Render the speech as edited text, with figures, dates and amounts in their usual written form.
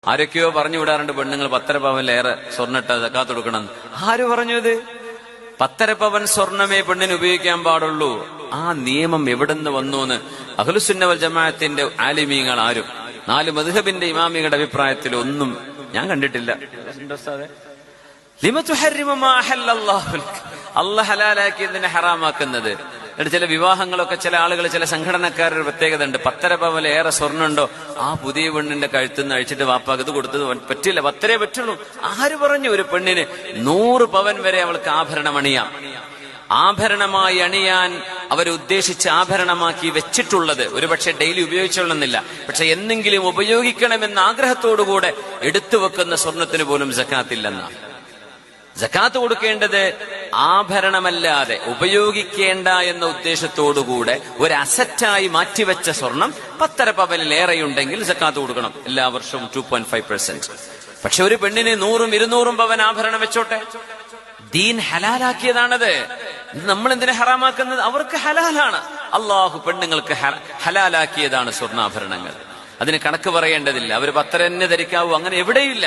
ആരൊക്കെയോ പറഞ്ഞു വിടാറുണ്ട് പെണ്ണുങ്ങൾ 1.5 പവനിലേറെ സ്വർണ്ണിട്ട സക്കാത്ത് കൊടുക്കണം. ആര് പറഞ്ഞു ഇത്? 1.5 പവൻ സ്വർണമേ പെണ്ണിന് ഉപയോഗിക്കാൻ പാടുള്ളൂ. ആ നിയമം എവിടുന്ന് വന്നു? അഹ്ലുസുന്ന വൽ ജമാഅത്തിന്റെ ആലിമീങ്ങൾ ആരും 4 മദ്ഹബിന്റെ ഇമാമികളുടെ അഭിപ്രായത്തിൽ ഒന്നും ഞാൻ കണ്ടിട്ടില്ല. അല്ലാഹു ഹലാലാക്കിയതിനെ ഹറാമാക്കുന്നത്. എന്നിട്ട് ചില വിവാഹങ്ങളൊക്കെ ചില ആളുകൾ, ചില സംഘടനക്കാരുടെ പ്രത്യേകത ഉണ്ട്. 1.5 പവനിലേറെ സ്വർണ്ണുണ്ടോ ആ പുതിയ പെണ്ണിന്റെ കഴുത്തുനിന്ന് അഴിച്ചിട്ട് വാപ്പാക്ക് ഇത് കൊടുത്തത് പറ്റില്ല, 10 പറ്റുള്ളൂ. ആര് പറഞ്ഞു? ഒരു പെണ്ണിന് 100 പവൻ വരെ അവൾക്ക് ആഭരണം അണിയാം. ആഭരണമായി അണിയാൻ അവരുദ്ദേശിച്ച് ആഭരണമാക്കി വെച്ചിട്ടുള്ളത് ഒരുപക്ഷെ ഡെയിലി ഉപയോഗിച്ചോളുന്നില്ല, പക്ഷെ എന്നെങ്കിലും ഉപയോഗിക്കണമെന്ന ആഗ്രഹത്തോടുകൂടെ എടുത്തു വെക്കുന്ന സ്വർണത്തിന് പോലും സക്കാത്തില്ലെന്നാണ്. സക്കാത്ത് കൊടുക്കേണ്ടത് ആഭരണമല്ലാതെ ഉപയോഗിക്കേണ്ട എന്ന ഉദ്ദേശത്തോടുകൂടെ ഒരു അസറ്റായി മാറ്റിവെച്ച സ്വർണം 1.5 പവനിലേറെയുണ്ടെങ്കിൽ സക്കാത്ത് കൊടുക്കണം. എല്ലാ വർഷവും 2.5%. പക്ഷെ ഒരു പെണ്ണിന് 100ഉം 200ഉം പവൻ ആഭരണം വെച്ചോട്ടെ, ദീൻ ഹലാലാക്കിയതാണത്. നമ്മൾ എന്തിനെ ഹറാമാക്കുന്നത്? അവർക്ക് ഹലാലാണ്. അള്ളാഹു പെണ്ണുങ്ങൾക്ക് ഹലാലാക്കിയതാണ് സ്വർണ്ണാഭരണങ്ങൾ. അതിന് കണക്ക് പറയേണ്ടതില്ല. അവർ 10 തന്നെ ധരിക്കാവൂ, അങ്ങനെ എവിടെയില്ല.